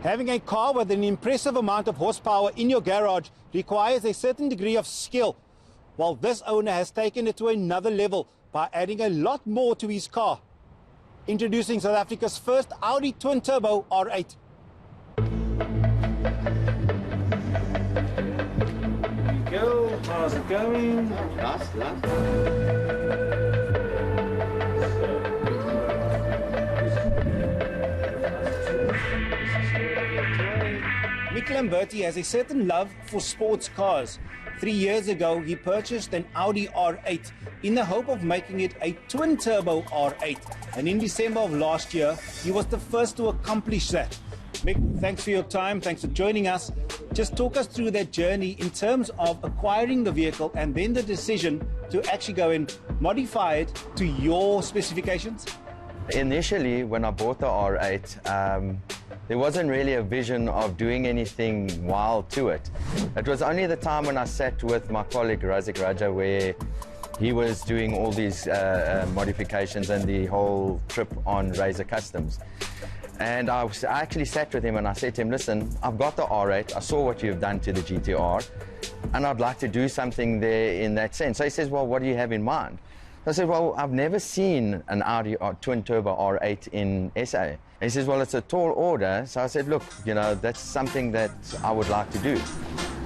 Having a car with an impressive amount of horsepower in your garage requires a certain degree of skill, while this owner has taken it to another level by adding a lot more to his car. Introducing South Africa's first Audi twin-turbo R8. There you go. How's it going? Last. Mick Lamberti has a certain love for sports cars. 3 years ago, he purchased an Audi R8 in the hope of making it a twin-turbo R8. And in December of last year, he was the first to accomplish that. Mick, thanks for your time. Thanks for joining us. Just talk us through that journey in terms of acquiring the vehicle and then the decision to actually go and modify it to your specifications. Initially, when I bought the R8, there wasn't really a vision of doing anything wild to it. It was only the time when I sat with my colleague Razik Raja where he was doing all these modifications and the whole trip on Razor Customs. And I actually sat with him and I said to him, listen, I've got the R8, I saw what you've done to the GTR, and I'd like to do something there in that sense. So he says, well, what do you have in mind? I said, well, I've never seen an Audi twin-turbo R8 in SA. And he says, well, it's a tall order. So I said, look, you know, that's something that I would like to do.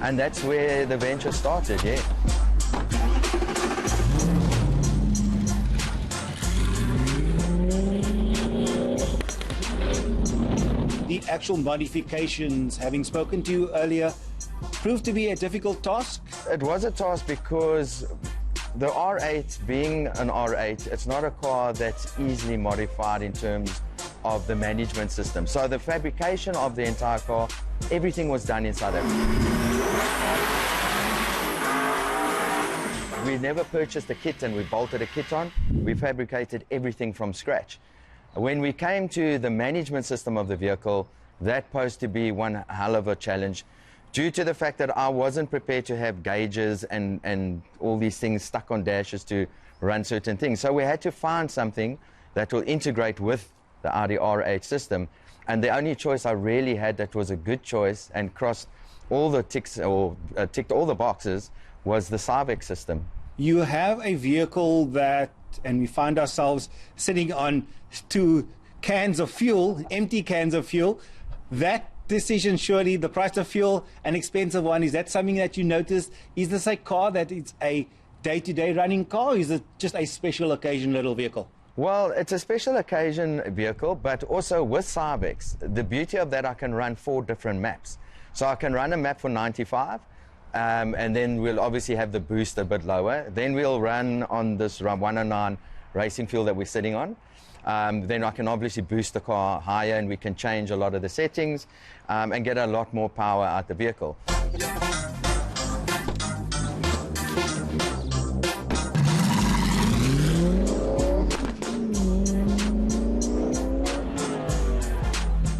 And that's where the venture started, yeah. The actual modifications, having spoken to you earlier, proved to be a difficult task? It was a task because the R8, being an R8, it's not a car that's easily modified in terms of the management system. So the fabrication of the entire car, everything was done in South Africa. We never purchased a kit and we bolted a kit on. We fabricated everything from scratch. When we came to the management system of the vehicle, that posed to be one hell of a challenge, due to the fact that I wasn't prepared to have gauges and all these things stuck on dashes to run certain things. So we had to find something that will integrate with the Audi R8 system. And the only choice I really had that was a good choice and crossed all the ticks, or ticked all the boxes, was the Cyvex system. You have a vehicle that, and we find ourselves sitting on 2 cans of fuel, empty cans of fuel. That decision, surely, the price of fuel, an expensive one, is that something that you noticed? Is this a car that it's a day-to-day running car, or is it just a special occasion little vehicle? Well, it's a special occasion vehicle, but also with Cyvex, the beauty of that, I can run 4 different maps. So I can run a map for 95, and then we'll obviously have the boost a bit lower. Then we'll run on this 109 racing fuel that we're sitting on. Then I can obviously boost the car higher and we can change a lot of the settings and get a lot more power out the vehicle.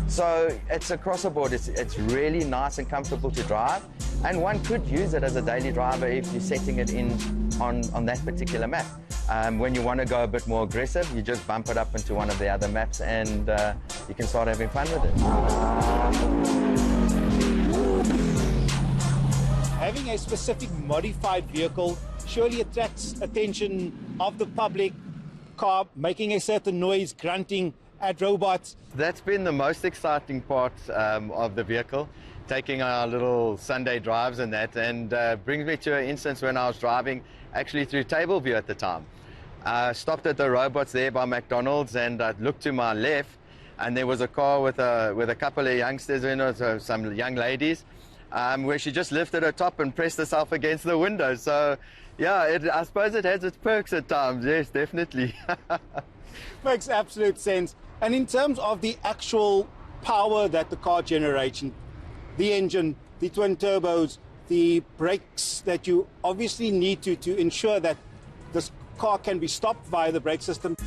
So it's across the board, it's really nice and comfortable to drive, and one could use it as a daily driver if you're setting it in on that particular map. When you want to go a bit more aggressive, you just bump it up into one of the other maps and you can start having fun with it. Having a specific modified vehicle surely attracts attention of the public. Car making a certain noise, grunting at robots. That's been the most exciting part of the vehicle, taking our little Sunday drives and that, and brings me to an instance when I was driving actually through Tableview at the time. I stopped at the robots there by McDonald's and I looked to my left and there was a car with a couple of youngsters in it, so some young ladies, where she just lifted her top and pressed herself against the window. So yeah, I suppose it has its perks at times, yes, definitely. Makes absolute sense. And in terms of the actual power that the car generates, the engine, the twin turbos, the brakes that you obviously need to ensure that this car can be stopped via the brake system.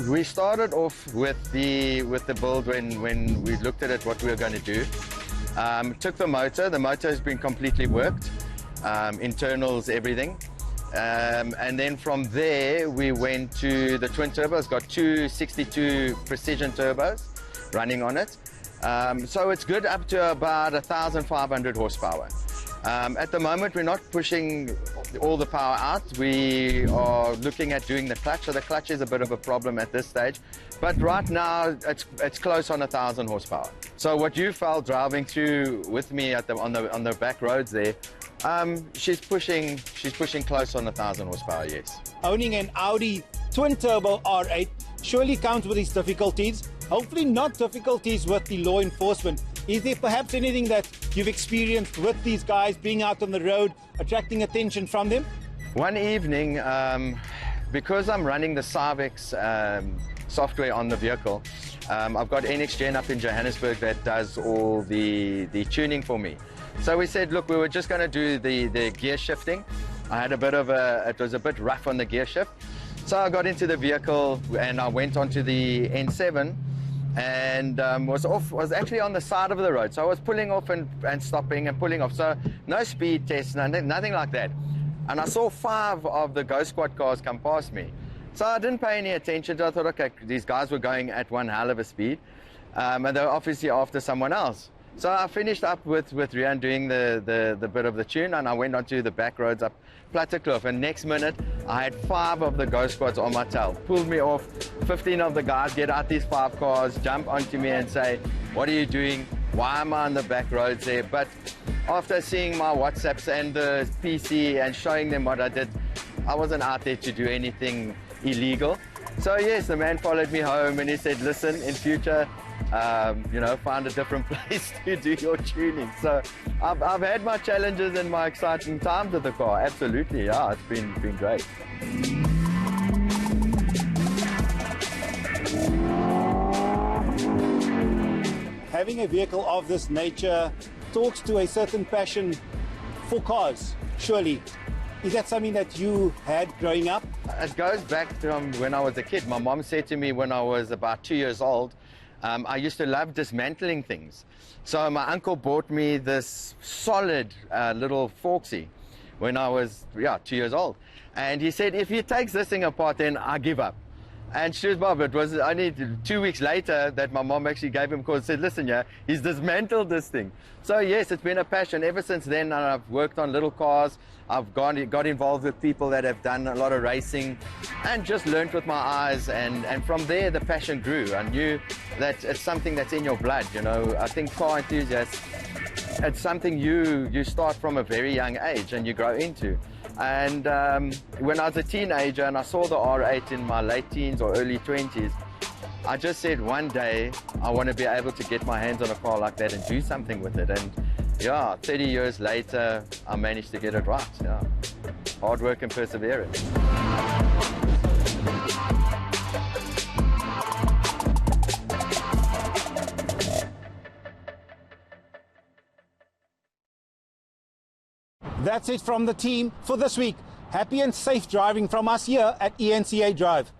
We started off with the build when we looked at it, what we were going to do. Took the motor has been completely worked, internals, everything. And then from there we went to the twin turbos, got 262 precision turbos running on it. So it's good up to about 1,500 horsepower. At the moment, we're not pushing all the power out. We are looking at doing the clutch, so the clutch is a bit of a problem at this stage. But right now, it's close on 1,000 horsepower. So what you felt driving through with me at on the back roads there, she's pushing close on 1,000 horsepower, yes. Owning an Audi twin-turbo R8 surely comes with its difficulties. Hopefully not difficulties with the law enforcement. Is there perhaps anything that you've experienced with these guys being out on the road, attracting attention from them? One evening, because I'm running the Civex software on the vehicle, I've got NXGen up in Johannesburg that does all the tuning for me. So we said, look, we were just going to do the gear shifting. I had it was a bit rough on the gear shift. So I got into the vehicle and I went onto the N7 and was actually on the side of the road. So I was pulling off and stopping and pulling off. So no speed tests, nothing like that. And I saw 5 of the Go Squad cars come past me. So I didn't pay any attention. I thought, okay, these guys were going at one hell of a speed. And they were obviously after someone else. So I finished up with Rian doing the bit of the tune, and I went onto the back roads up Plattekloof. And next minute, I had 5 of the Go Squads on my tail. Pulled me off. 15 of the guys get out these 5 cars, jump onto me and say, what are you doing? Why am I on the back roads there? But after seeing my WhatsApps and the PC and showing them what I did, I wasn't out there to do anything illegal. So yes, the man followed me home and he said, listen, in future, find a different place to do your tuning. So I've had my challenges and my exciting times with the car. Absolutely, yeah, it's been great. Having a vehicle of this nature talks to a certain passion for cars, surely. Is that something that you had growing up? It goes back from when I was a kid. My mom said to me when I was about 2 years old, I used to love dismantling things. So my uncle bought me this solid little Forksy when I was 2 years old. And he said, if he takes this thing apart, then I give up. And sure, Bob, it was only 2 weeks later that my mom actually gave him a call and said, listen, he's dismantled this thing. So yes, it's been a passion ever since then. And I've worked on little cars. I've got involved with people that have done a lot of racing and just learned with my eyes. And from there, the passion grew. I knew that it's something that's in your blood, I think car enthusiasts, it's something you start from a very young age and you grow into. And when I was a teenager and I saw the R8 in my late teens or early 20s, I just said one day I want to be able to get my hands on a car like that and do something with it. And 30 years later, I managed to get it right. Hard work and perseverance. That's it from the team for this week. Happy and safe driving from us here at eNCA Drive.